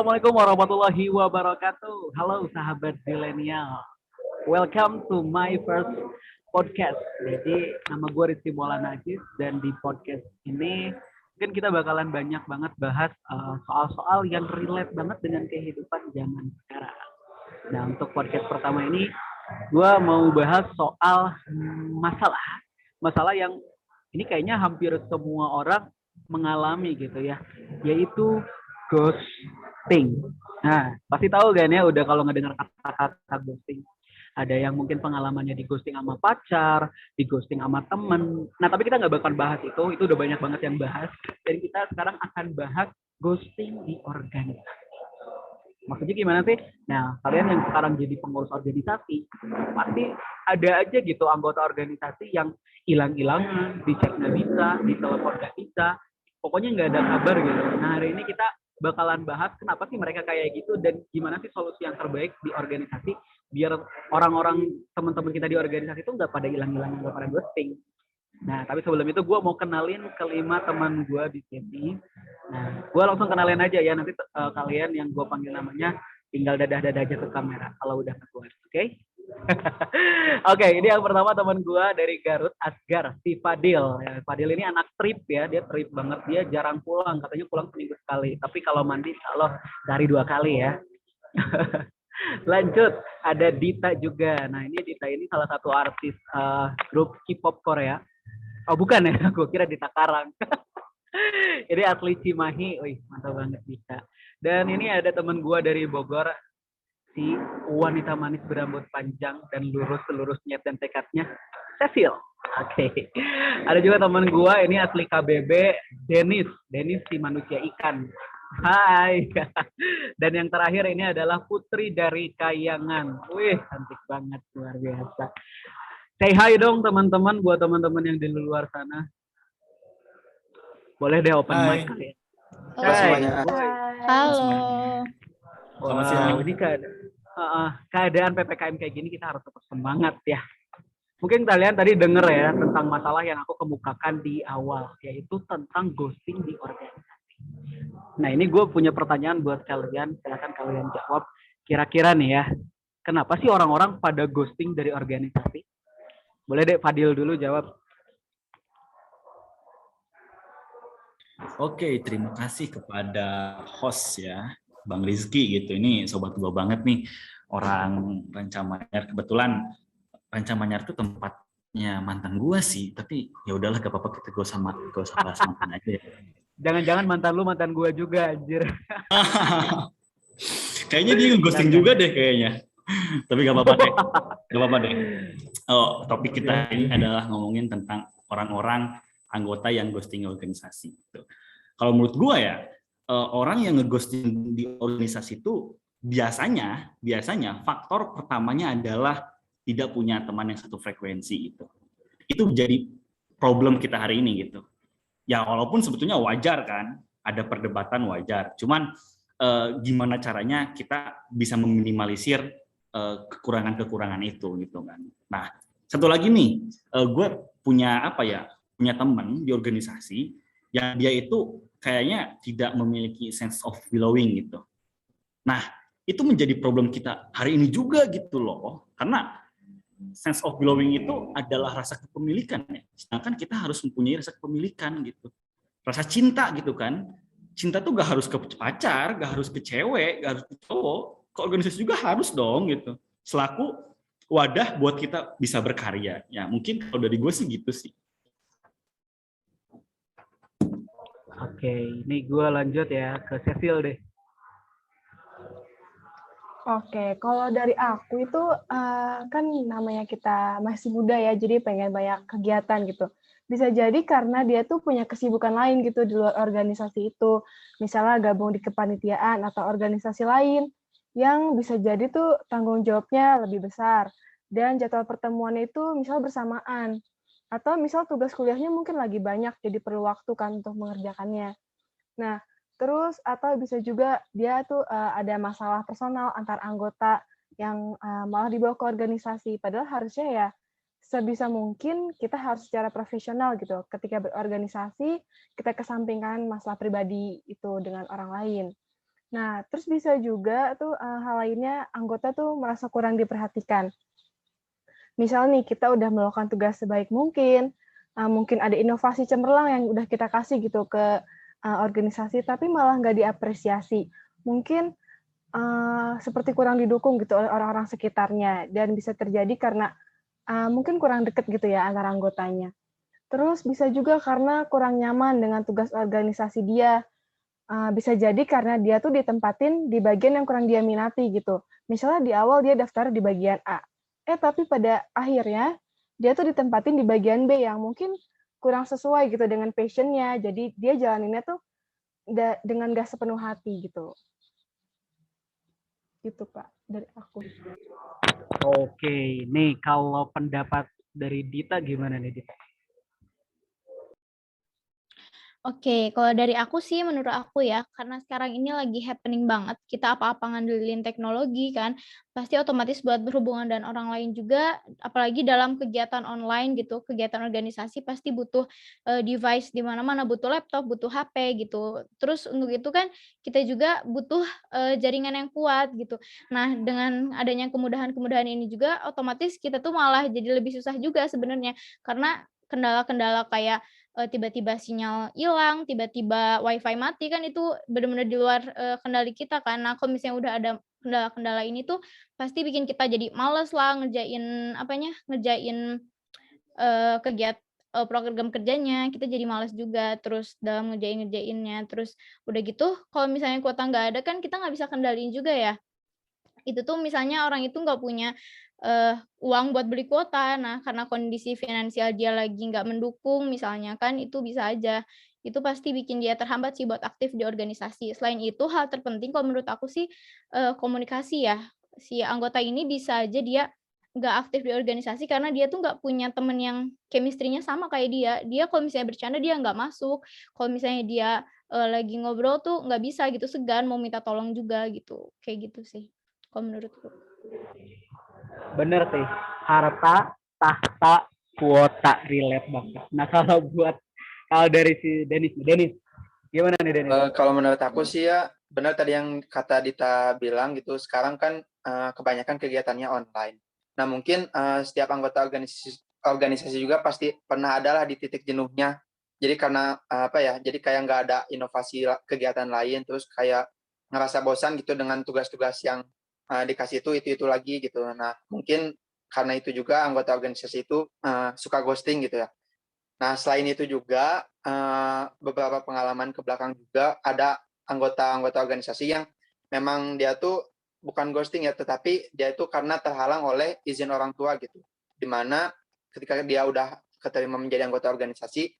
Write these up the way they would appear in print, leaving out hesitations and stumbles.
Assalamualaikum warahmatullahi wabarakatuh. Halo sahabat zilenial. Welcome to my first podcast. Jadi nama gue Rizky Maulana Aziz dan di podcast ini mungkin kita bakalan banyak banget bahas soal-soal yang relate banget dengan kehidupan zaman sekarang. Nah untuk podcast pertama ini gue mau bahas soal masalah yang ini kayaknya hampir semua orang mengalami gitu ya, yaitu ghosting. Nah, pasti tahu kan ya udah kalau ngedengar kata-kata ghosting. Ada yang mungkin pengalamannya di ghosting sama pacar, di ghosting sama temen. Nah, tapi kita nggak bakal bahas itu udah banyak banget yang bahas. Dan kita sekarang akan bahas ghosting di organisasi. Maksudnya gimana sih? Nah, kalian yang sekarang jadi pengurus organisasi, pasti ada aja gitu anggota organisasi yang hilang-hilangan, dicek nggak bisa, ditelepon nggak bisa, pokoknya nggak ada kabar gitu. Nah, hari ini kita bakalan bahas kenapa sih mereka kayak gitu dan gimana sih solusi yang terbaik di organisasi biar orang-orang teman-teman kita di organisasi itu nggak pada hilang-hilangan, nggak pada ghosting. Nah, tapi sebelum itu gue mau kenalin kelima teman gue di sini. Nah, gue langsung kenalin aja ya. Nanti kalian yang gue panggil namanya tinggal dadah-dadah aja ke kamera kalau udah keluar. Oke? Oke, ini yang pertama teman gue dari Garut, Asgar, si Fadil. Ya, Fadil ini anak trip ya. Dia trip banget. Dia jarang pulang. Katanya pulang seminggu sekali. Tapi kalau mandi, kalau dari 2 kali ya. Lanjut, ada Dita juga. Nah, ini Dita ini salah satu artis grup K-pop Korea. Oh bukan ya, gue kira di Takarang. Ini asli Cimahi, wih mantap banget bisa. Dan ini ada teman gue dari Bogor, si wanita manis berambut panjang dan lurus seluruh niat dan tekadnya, Cecil. Oke. Ada juga teman gue, ini asli KBB, Denis si manusia ikan. Hai. Dan yang terakhir ini adalah Putri dari Kayangan. Wih, cantik banget, luar biasa. Say hi dong teman-teman buat teman-teman yang di luar sana. Boleh deh open mic kali ya. Halo semuanya. Halo. Selamat siang. Ini keadaan PPKM kayak gini kita harus tetap semangat ya. Mungkin kalian tadi denger ya tentang masalah yang aku kemukakan di awal, yaitu tentang ghosting di organisasi. Nah ini gue punya pertanyaan buat kalian, silakan kalian jawab. Kira-kira nih ya, kenapa sih orang-orang pada ghosting dari organisasi? Boleh deh Fadil dulu jawab. Oke, terima kasih kepada host ya, Bang Rizky gitu. Ini sobat gua banget nih, orang Ranca Manyar. Kebetulan Ranca Manyar itu tempatnya mantan gua sih, tapi ya udahlah gak apa-apa, kita gak usah bahas mantan aja ya. Jangan-jangan mantan lu mantan gua juga anjir. Kayaknya dia nge-ghosting juga deh kayaknya. Tapi gak apa-apa deh. Gak apa-apa deh. Oh, topik kita ini adalah ngomongin tentang orang-orang anggota yang ghosting organisasi. Kalau menurut gue ya, orang yang nge-ghosting di organisasi itu biasanya faktor pertamanya adalah tidak punya teman yang satu frekuensi itu. Itu jadi problem kita hari ini gitu. Ya walaupun sebetulnya wajar kan, ada perdebatan wajar. Cuman gimana caranya kita bisa meminimalisir kekurangan-kekurangan itu gitu kan. Nah, satu lagi nih, gue punya teman di organisasi yang dia itu kayaknya tidak memiliki sense of belonging gitu. Nah, itu menjadi problem kita hari ini juga gitu loh. Karena sense of belonging itu adalah rasa kepemilikan ya. Sedangkan kita harus mempunyai rasa kepemilikan gitu. Rasa cinta gitu kan. Cinta tuh gak harus ke pacar, gak harus ke cewek, gak harus ke cowok. Ke organisasi juga harus dong gitu. Selaku wadah buat kita bisa berkarya. Ya mungkin kalau dari gue sih gitu sih. Oke, ini gue lanjut ya ke Cecil deh. Oke, kalau dari aku itu kan namanya kita masih muda ya, jadi pengen banyak kegiatan gitu. Bisa jadi karena dia tuh punya kesibukan lain gitu di luar organisasi itu. Misalnya gabung di kepanitiaan atau organisasi lain yang bisa jadi tuh tanggung jawabnya lebih besar. Dan jadwal pertemuannya itu misal bersamaan. Atau misal tugas kuliahnya mungkin lagi banyak, jadi perlu waktu kan untuk mengerjakannya. Nah, terus atau bisa juga dia tuh ada masalah personal antar anggota yang malah dibawa ke organisasi. Padahal harusnya ya sebisa mungkin kita harus secara profesional gitu. Ketika berorganisasi, kita kesampingkan masalah pribadi itu dengan orang lain. Nah, terus bisa juga tuh hal lainnya anggota tuh merasa kurang diperhatikan. Misal nih kita udah melakukan tugas sebaik mungkin, mungkin ada inovasi cemerlang yang udah kita kasih gitu ke organisasi, tapi malah nggak diapresiasi. Mungkin seperti kurang didukung gitu oleh orang-orang sekitarnya, dan bisa terjadi karena mungkin kurang deket gitu ya antara anggotanya. Terus bisa juga karena kurang nyaman dengan tugas organisasi dia. Bisa jadi karena dia tuh ditempatin di bagian yang kurang dia minati gitu. Misalnya di awal dia daftar di bagian A, tapi pada akhirnya dia tuh ditempatin di bagian B yang mungkin kurang sesuai gitu dengan passion-nya. Jadi dia jalaninnya tuh dengan gak sepenuh hati gitu. Gitu Kak, dari aku. Oke, nih kalau pendapat dari Dita gimana nih Dita? Oke, kalau dari aku sih menurut aku ya, karena sekarang ini lagi happening banget, kita apa-apa ngandelin teknologi kan, pasti otomatis buat berhubungan dengan orang lain juga, apalagi dalam kegiatan online gitu, kegiatan organisasi pasti butuh device di mana-mana, butuh laptop, butuh HP gitu. Terus untuk itu kan kita juga butuh jaringan yang kuat gitu. Nah, dengan adanya kemudahan-kemudahan ini juga otomatis kita tuh malah jadi lebih susah juga sebenarnya, karena kendala-kendala kayak tiba-tiba sinyal hilang, tiba-tiba WiFi mati, kan itu benar-benar di luar kendali kita kan. Nah, kalau misalnya udah ada kendala-kendala ini tuh pasti bikin kita jadi males lah ngerjain apanya, ngerjain program kerjanya, kita jadi males juga terus dalam ngerjainnya. Terus udah gitu kalau misalnya kuota nggak ada kan kita nggak bisa kendaliin juga ya. Itu tuh misalnya orang itu nggak punya, uang buat beli kuota. Nah, karena kondisi finansial dia lagi nggak mendukung misalnya kan, itu bisa aja. Itu pasti bikin dia terhambat sih buat aktif di organisasi. Selain itu, hal terpenting kalau menurut aku sih, komunikasi ya. Si anggota ini bisa aja dia nggak aktif di organisasi karena dia tuh nggak punya temen yang chemistry-nya sama kayak dia. Dia kalau misalnya bercanda dia nggak masuk, kalau misalnya dia, lagi ngobrol tuh nggak bisa gitu, segan mau minta tolong juga gitu, kayak gitu sih. Kalau menurutku. Bener sih, harta, tahta, kuota, relate banget. Nah kalau dari si Denis gimana nih Denis? Kalau menurut aku sih ya benar tadi yang kata Dita bilang gitu. Sekarang kan kebanyakan kegiatannya online. Nah mungkin setiap anggota organisasi juga pasti pernah adalah di titik jenuhnya. Jadi karena jadi kayak nggak ada inovasi kegiatan lain, terus kayak ngerasa bosan gitu dengan tugas-tugas yang dikasih itu lagi gitu. Nah mungkin karena itu juga anggota organisasi itu suka ghosting gitu ya. Nah, selain itu juga beberapa pengalaman ke belakang juga ada anggota-anggota organisasi yang memang dia tuh bukan ghosting ya, tetapi dia itu karena terhalang oleh izin orang tua gitu. Di mana ketika dia udah keterima menjadi anggota organisasi,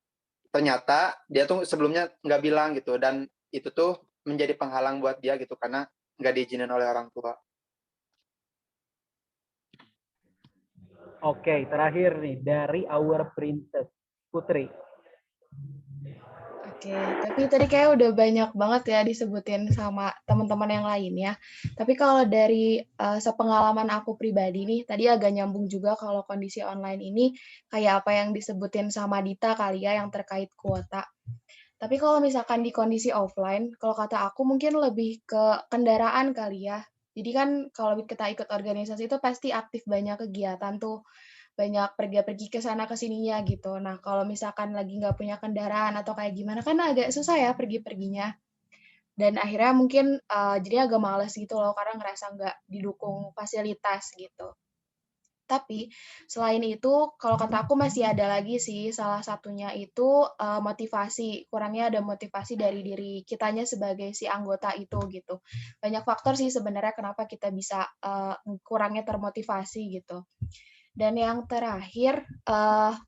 ternyata dia tuh sebelumnya nggak bilang gitu, dan itu tuh menjadi penghalang buat dia gitu karena nggak diizinin oleh orang tua. Oke, terakhir nih dari Our Princess Putri. Oke, tapi tadi kayak udah banyak banget ya disebutin sama teman-teman yang lain ya. Tapi kalau dari sepengalaman aku pribadi nih, tadi agak nyambung juga kalau kondisi online ini kayak apa yang disebutin sama Dita kali ya yang terkait kuota. Tapi kalau misalkan di kondisi offline, kalau kata aku mungkin lebih ke kendaraan kali ya. Jadi kan kalau kita ikut organisasi itu pasti aktif banyak kegiatan tuh, banyak pergi-pergi ke sana ke sininya gitu. Nah, kalau misalkan lagi nggak punya kendaraan atau kayak gimana kan agak susah ya pergi-perginya. Dan akhirnya mungkin jadi agak males gitu loh karena ngerasa nggak didukung fasilitas gitu. Tapi selain itu, kalau kata aku masih ada lagi sih, salah satunya itu motivasi. Kurangnya ada motivasi dari diri kitanya sebagai si anggota itu gitu. Banyak faktor sih sebenarnya kenapa kita bisa kurangnya termotivasi gitu. Dan yang terakhir,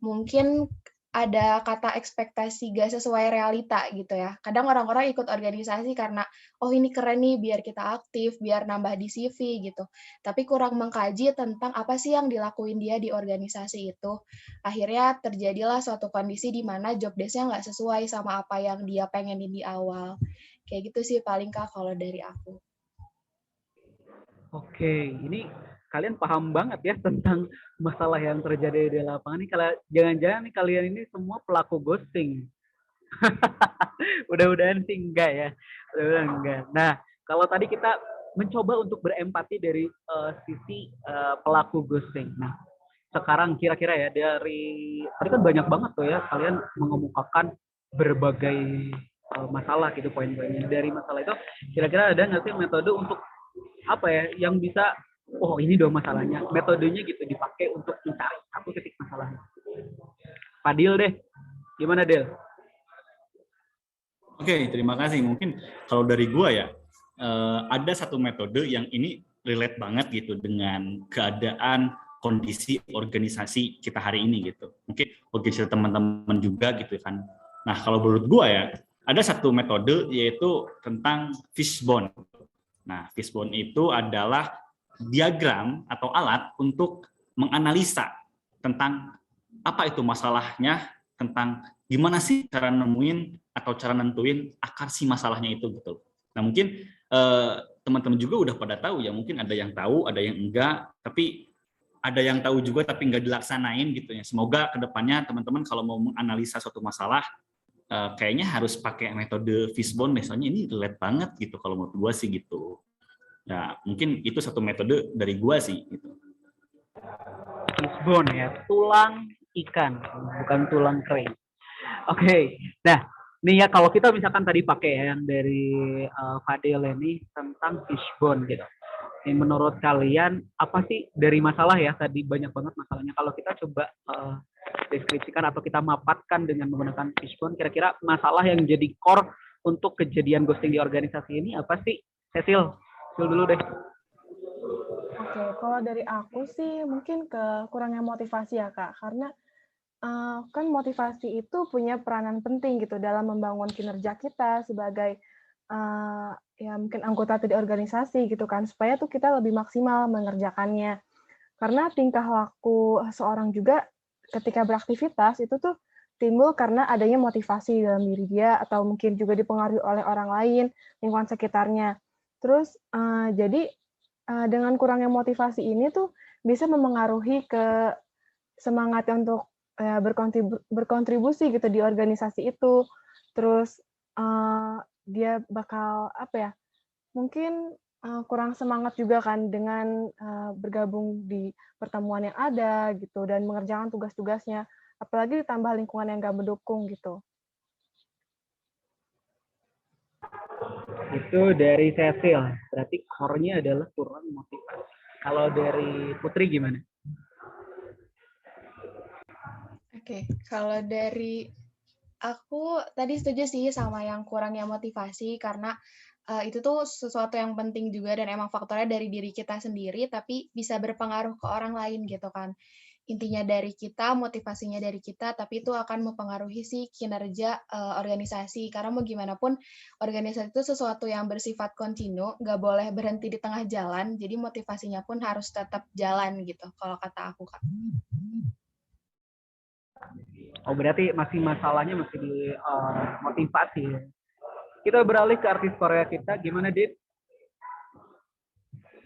mungkin ada kata ekspektasi gak sesuai realita gitu ya. Kadang orang-orang ikut organisasi karena, oh ini keren nih biar kita aktif, biar nambah di CV gitu. Tapi kurang mengkaji tentang apa sih yang dilakuin dia di organisasi itu. Akhirnya terjadilah suatu kondisi di mana job desk-nya nggak sesuai sama apa yang dia pengenin di awal. Kayak gitu sih paling Kak kalau dari aku. Oke, ini kalian paham banget ya tentang masalah yang terjadi di lapangan ini. Kalau jangan-jangan nih kalian ini semua pelaku ghosting. Mudah-mudahan sih enggak ya. Mudah-mudahan enggak. Nah, Kalau tadi kita mencoba untuk berempati dari sisi pelaku ghosting. Nah, sekarang kira-kira ya dari tadi kan banyak banget tuh ya kalian mengemukakan berbagai masalah gitu poin-poinnya. Dari masalah itu kira-kira ada nggak sih metode untuk apa ya yang bisa ini dong masalahnya, metodenya gitu dipakai untuk mencari satu titik masalahnya. Fadil deh, gimana Del? Oke, terima kasih. Mungkin kalau dari gua ya, ada satu metode yang ini relate banget gitu dengan keadaan kondisi organisasi kita hari ini gitu. Mungkin organisasi teman-teman juga gitu kan. Nah, kalau menurut gua ya, ada satu metode yaitu tentang fishbone. Nah, fishbone itu adalah diagram atau alat untuk menganalisa tentang apa itu masalahnya, tentang gimana sih cara nemuin atau cara nentuin akar si masalahnya itu gitu. Nah mungkin teman-teman juga udah pada tahu ya, mungkin ada yang tahu, ada yang enggak, tapi ada yang tahu juga tapi enggak dilaksanain gitu ya. Semoga kedepannya teman-teman kalau mau menganalisa suatu masalah kayaknya harus pakai metode fishbone, misalnya ini relate banget gitu kalau menurut gua sih gitu. Nah mungkin itu satu metode dari gua sih gitu. Fishbone ya, tulang ikan, bukan tulang kering. Oke, nah nih ya kalau kita misalkan tadi pakai ya, yang dari Fadil ini tentang fishbone gitu. Ini menurut kalian apa sih dari masalah ya, tadi banyak banget masalahnya. Kalau kita coba deskripsikan atau kita mapatkan dengan menggunakan fishbone, kira-kira masalah yang jadi core untuk kejadian ghosting di organisasi ini apa sih? Cecil dulu deh. Oke, kalau dari aku sih mungkin ke kurangnya motivasi ya Kak, karena kan motivasi itu punya peranan penting gitu dalam membangun kinerja kita sebagai ya mungkin anggota di organisasi gitu kan, supaya tuh kita lebih maksimal mengerjakannya. Karena tingkah laku seorang juga ketika beraktivitas itu tuh timbul karena adanya motivasi dalam diri dia atau mungkin juga dipengaruhi oleh orang lain, lingkungan sekitarnya. Terus jadi dengan kurangnya motivasi ini tuh bisa memengaruhi ke semangatnya untuk berkontribusi gitu di organisasi itu. Terus dia bakal apa ya? Mungkin kurang semangat juga kan dengan bergabung di pertemuan yang ada gitu dan mengerjakan tugas-tugasnya. Apalagi ditambah lingkungan yang nggak mendukung gitu. Itu dari Cecil, berarti core-nya adalah kurang motivasi. Kalau dari Putri gimana? Oke, kalau dari aku tadi setuju sih sama yang kurangnya motivasi karena itu tuh sesuatu yang penting juga dan emang faktornya dari diri kita sendiri tapi bisa berpengaruh ke orang lain gitu kan. Intinya dari kita, motivasinya dari kita, tapi itu akan mempengaruhi sih kinerja organisasi. Karena mau gimana pun organisasi itu sesuatu yang bersifat kontinu, nggak boleh berhenti di tengah jalan, jadi motivasinya pun harus tetap jalan gitu, kalau kata aku, Kak. Oh, berarti masalahnya masih di motivasi. Kita beralih ke artis Korea kita, gimana Dit?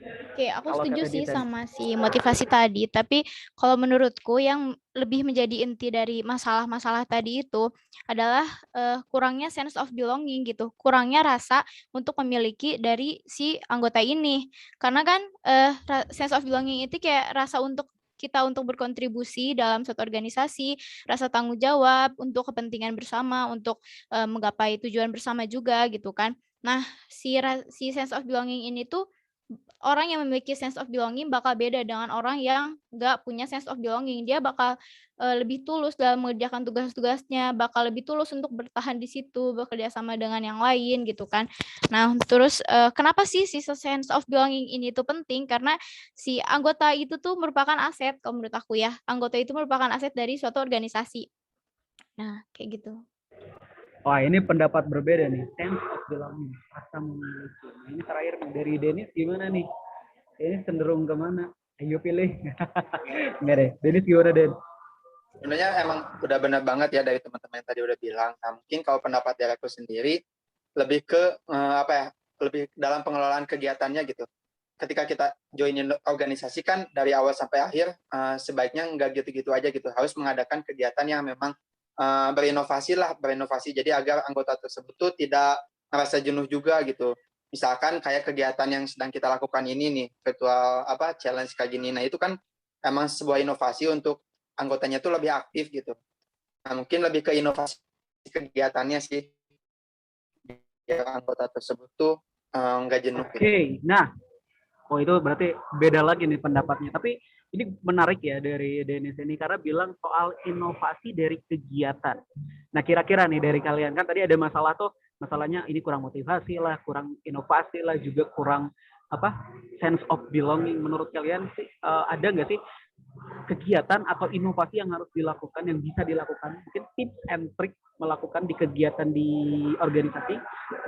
Oke, aku setuju sih sama si motivasi tadi, tapi kalau menurutku yang lebih menjadi inti dari masalah-masalah tadi itu adalah kurangnya sense of belonging gitu, kurangnya rasa untuk memiliki dari si anggota ini. Karena kan sense of belonging itu kayak rasa untuk kita untuk berkontribusi dalam suatu organisasi, rasa tanggung jawab untuk kepentingan bersama, untuk menggapai tujuan bersama juga gitu kan. Nah, si sense of belonging ini tuh orang yang memiliki sense of belonging bakal beda dengan orang yang nggak punya sense of belonging. Dia bakal lebih tulus dalam mengerjakan tugas-tugasnya, bakal lebih tulus untuk bertahan di situ, bekerja sama dengan yang lain gitu kan. Nah, terus kenapa sih si sense of belonging ini tuh penting? Karena si anggota itu tuh merupakan aset kalau menurut aku ya. Anggota itu merupakan aset dari suatu organisasi. Nah, kayak gitu. Wah, ini pendapat berbeda nih. Sense of belonging, rasa memiliki. Nah, ini terakhir dari Dennis gimana nih? Dennis cenderung kemana? Ayo pilih. Enggak deh. Dennis gimana, Den? Sebenarnya emang udah benar banget ya dari teman-teman yang tadi udah bilang. Nah, mungkin kalau pendapat dari aku sendiri lebih ke lebih dalam pengelolaan kegiatannya gitu. Ketika kita joinin organisasi kan dari awal sampai akhir sebaiknya nggak gitu-gitu aja gitu. Harus mengadakan kegiatan yang memang berinovasi. Jadi agar anggota tersebut tuh tidak merasa jenuh juga gitu. misalkan kayak kegiatan yang sedang kita lakukan ini nih, virtual challenge kayak gini. Nah, itu kan emang sebuah inovasi untuk anggotanya tuh lebih aktif gitu. Nah, mungkin lebih ke inovasi kegiatannya sih. Ya, anggota tersebut tuh nggak jenuh. Oke, nah, itu berarti beda lagi nih pendapatnya. Tapi ini menarik ya dari Dennis ini karena bilang soal inovasi dari kegiatan. Nah, kira-kira nih dari kalian kan tadi ada masalahnya ini kurang motivasi lah, kurang inovasi lah, juga kurang sense of belonging. Menurut kalian sih ada nggak sih kegiatan atau inovasi yang harus dilakukan, yang bisa dilakukan, mungkin tips and trick melakukan di kegiatan di organisasi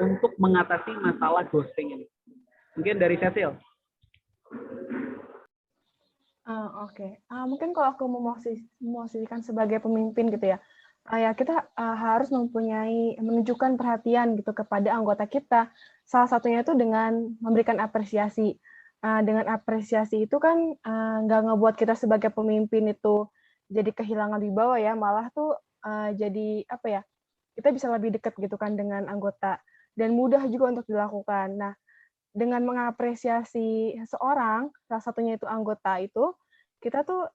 untuk mengatasi masalah ghosting ini? Mungkin dari Cecil. Oke. Mungkin kalau aku memosisikan sebagai pemimpin gitu ya, ya kita harus menunjukkan perhatian gitu kepada anggota kita. Salah satunya itu dengan memberikan apresiasi. Dengan apresiasi itu kan nggak ngebuat kita sebagai pemimpin itu jadi kehilangan wibawa ya, malah tuh jadi kita bisa lebih dekat gitu kan dengan anggota dan mudah juga untuk dilakukan. Nah, dengan mengapresiasi seseorang, salah satunya itu anggota itu, kita tuh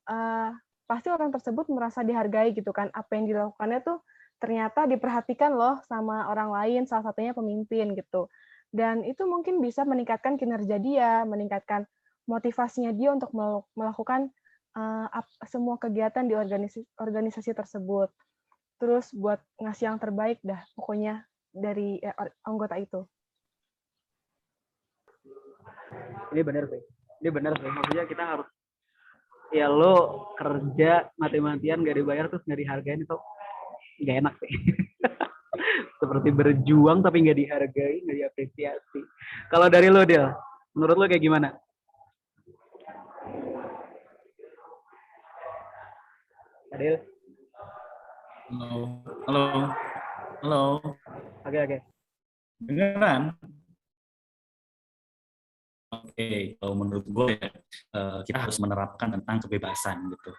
pasti orang tersebut merasa dihargai gitu kan. Apa yang dilakukannya tuh ternyata diperhatikan loh sama orang lain, salah satunya pemimpin gitu. Dan itu mungkin bisa meningkatkan kinerja dia, meningkatkan motivasinya dia untuk melakukan semua kegiatan di organisasi tersebut. Terus buat ngasih yang terbaik dah, pokoknya dari anggota itu. Ini benar sih. Maksudnya kita harus, ya lo kerja mati-matian gak dibayar terus gak dihargain itu gak enak sih. Seperti berjuang tapi gak dihargai, gak diapresiasi. Kalau dari lo, Del, menurut lo kayak gimana? Adil? Halo. Oke. Dengeran? Oke, kalau menurut gue ya, kita harus menerapkan tentang kebebasan gitu.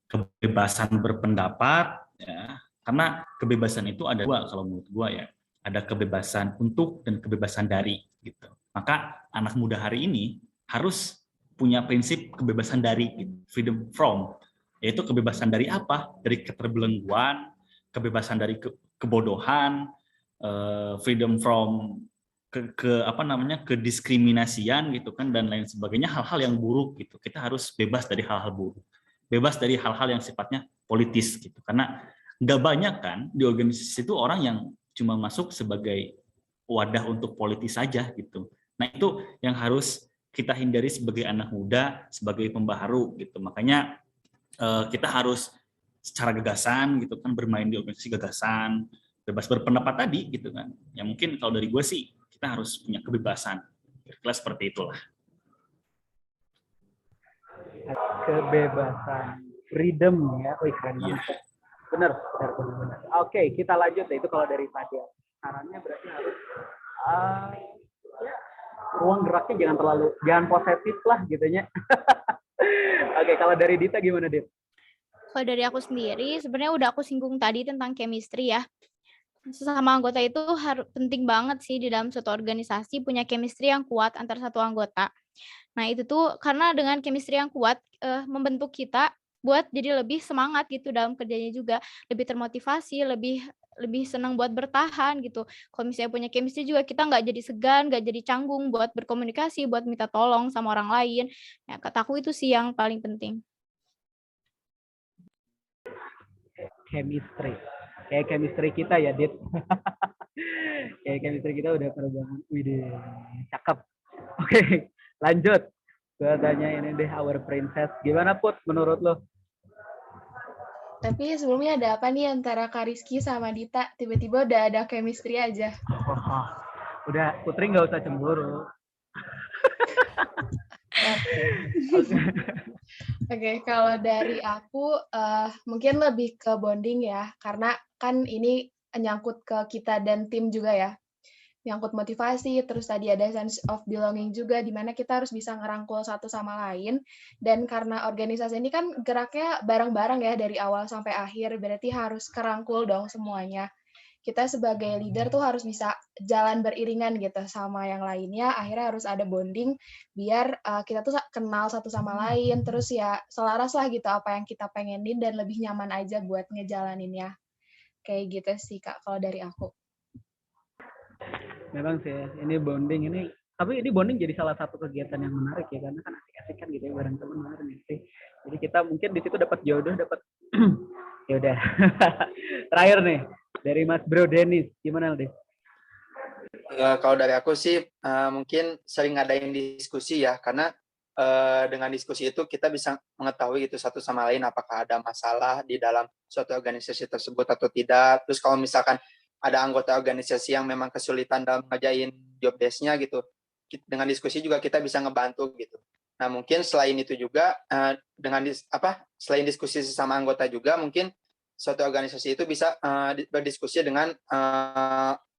Kebebasan berpendapat, ya, karena kebebasan itu ada dua kalau menurut gue ya. Ada kebebasan untuk dan kebebasan dari gitu. Maka anak muda hari ini harus punya prinsip kebebasan dari, gitu, freedom from, yaitu kebebasan dari apa? Dari keterbelengguan, kebebasan dari kebodohan, freedom from kediskriminasian gitu kan, dan lain sebagainya, hal-hal yang buruk gitu. Kita harus bebas dari hal-hal buruk, bebas dari hal-hal yang sifatnya politis gitu, karena nggak banyak kan di organisasi itu orang yang cuma masuk sebagai wadah untuk politis saja gitu. Nah, itu yang harus kita hindari sebagai anak muda, sebagai pembaharu gitu. Makanya kita harus secara gagasan gitu kan, bermain di organisasi gagasan, bebas berpendapat tadi gitu kan. Ya mungkin kalau dari gue sih, kita harus punya kebebasan. Kira-kira seperti itulah. Kebebasan, freedom ya. Keren banget. Benar. Oke, kita lanjut ya. Itu kalau dari Fadil. Sarannya berarti harus ruang geraknya jangan posesif lah gitunya. Oke, kalau dari Dita gimana, Dit? Kalau dari aku sendiri, sebenarnya udah aku singgung tadi tentang chemistry ya. Sesama anggota itu penting banget sih di dalam suatu organisasi, punya chemistry yang kuat antar satu anggota. Nah, itu tuh karena dengan chemistry yang kuat membentuk kita buat jadi lebih semangat gitu dalam kerjanya juga, lebih termotivasi, lebih senang buat bertahan gitu. Kalau misalnya punya chemistry juga, kita nggak jadi segan, nggak jadi canggung buat berkomunikasi, buat minta tolong sama orang lain. Ya, kataku itu sih yang paling penting. Chemistry. Kayak chemistry kita ya, Dit. Kayak chemistry kita udah perubahan. Widih, cakep. Oke, lanjut. Gue tanya ini deh, our princess. Gimana, Put, menurut lo? Tapi sebelumnya ada apa nih antara Kak Rizky sama Dita? Tiba-tiba udah ada chemistry aja. Udah, Putri nggak usah cemburu. Oke, kalau dari aku mungkin lebih ke bonding ya, karena kan ini nyangkut ke kita dan tim juga ya. Nyangkut motivasi, terus tadi ada sense of belonging juga, di mana kita harus bisa ngerangkul satu sama lain. Dan karena organisasi ini kan geraknya bareng-bareng ya, dari awal sampai akhir, berarti harus kerangkul dong semuanya. kita sebagai leader tuh harus bisa jalan beriringan gitu sama yang lainnya. Akhirnya harus ada bonding biar kita tuh kenal satu sama lain, terus ya selaras lah gitu apa yang kita pengenin dan lebih nyaman aja buat ngejalaninnya. Kayak gitu sih Kak kalau dari aku. Memang sih ya, ini bonding ini, tapi ini bonding jadi salah satu kegiatan yang menarik ya, karena kan asik-asik kan gitu ya bareng teman bareng gitu. Jadi kita mungkin di situ dapat jodoh, dapat ya udah. Terakhir nih dari Mas Bro Denis, gimana Des? Ya, kalau dari aku sih mungkin sering ngadain diskusi ya, karena dengan diskusi itu kita bisa mengetahui gitu satu sama lain apakah ada masalah di dalam suatu organisasi tersebut atau tidak. Terus kalau misalkan ada anggota organisasi yang memang kesulitan dalam ngerjain job desk-nya gitu, dengan diskusi juga kita bisa ngebantu gitu. Nah mungkin selain itu juga selain diskusi sesama anggota juga mungkin suatu organisasi itu bisa berdiskusi dengan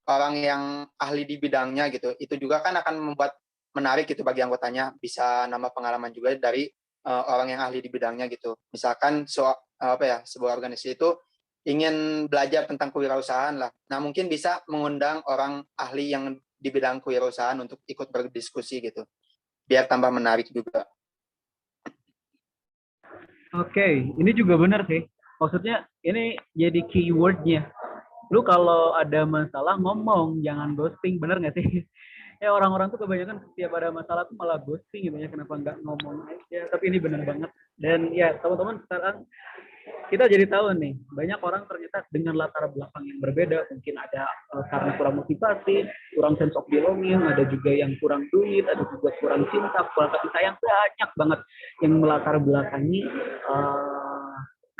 orang yang ahli di bidangnya gitu. Itu juga kan akan membuat menarik gitu bagi anggotanya, bisa nambah pengalaman juga dari orang yang ahli di bidangnya gitu. Misalkan sebuah organisasi itu ingin belajar tentang kewirausahaan lah. Nah, mungkin bisa mengundang orang ahli yang di bidang kewirausahaan untuk ikut berdiskusi gitu. Biar tambah menarik juga. Oke, ini juga benar sih. Maksudnya ini jadi keywordnya. Lu kalau ada masalah ngomong, jangan ghosting, bener nggak sih? Ya orang-orang tuh kebanyakan setiap ada masalah tuh malah ghosting gitu ya, kenapa nggak ngomong aja. Tapi ini benar banget. Dan ya teman-teman sekarang kita jadi tahu nih, banyak orang ternyata dengan latar belakang yang berbeda, mungkin ada karena kurang motivasi, kurang sense of belonging, ada juga yang kurang duit, ada juga kurang cinta, kurang kasih sayang, banyak banget yang melatar belakangi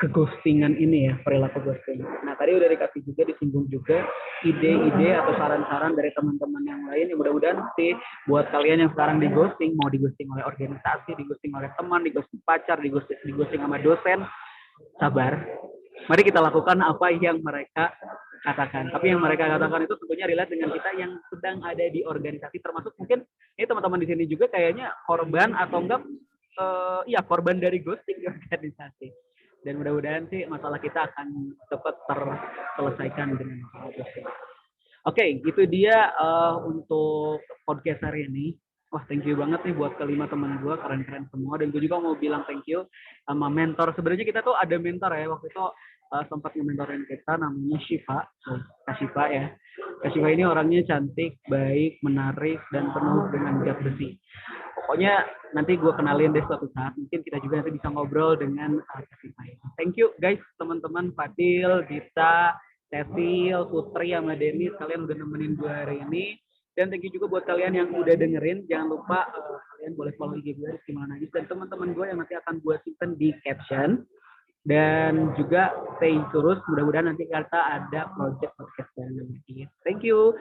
keghostingan ini ya, perilaku ghosting. Nah tadi udah dikasih juga, disinggung juga ide-ide atau saran-saran dari teman-teman yang lain, yang mudah-mudahan sih buat kalian yang sekarang di ghosting, mau di ghosting oleh organisasi, di ghosting oleh teman, di ghosting pacar, di ghosting sama dosen, sabar. Mari kita lakukan apa yang mereka katakan. Tapi yang mereka katakan itu tentunya relate dengan kita yang sedang ada di organisasi, termasuk mungkin ini teman-teman di sini juga kayaknya korban atau enggak korban dari ghosting di organisasi. Dan mudah-mudahan sih masalah kita akan cepat terselesaikan dengan masalah ghosting. Oke, itu dia untuk podcast hari ini. Wah, thank you banget nih buat kelima teman gue, keren-keren semua. Dan gue juga mau bilang thank you sama mentor. Sebenarnya kita tuh ada mentor ya, waktu itu sempat nge-mentorin kita, namanya Syifa. Kak Syifa ya. Kak Syifa ini orangnya cantik, baik, menarik, dan penuh dengan zat besi. Pokoknya nanti gue kenalin deh suatu saat. Mungkin kita juga nanti bisa ngobrol dengan Kak Syifa. Thank you guys, teman-teman. Fadil, Dita, Cecil, Putri, sama Denis. Kalian udah nemenin gue hari ini. Dan thank you juga buat kalian yang udah dengerin. Jangan lupa kalian boleh follow IG gue, Rizky Maulana Najis, dan teman-teman gue yang nanti akan gue simpen di caption. Dan juga stay terus. Mudah-mudahan nanti kita ada project podcast baru lagi. Thank you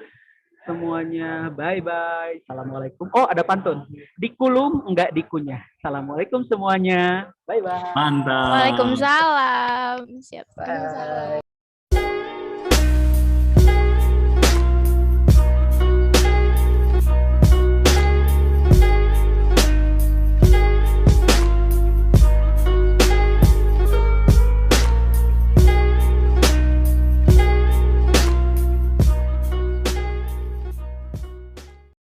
semuanya. Bye-bye. Assalamualaikum. Oh, ada pantun. Dikulum enggak dikunyah. Assalamualaikum semuanya. Bye-bye. Mantap. Waalaikumsalam. Siap. Bye.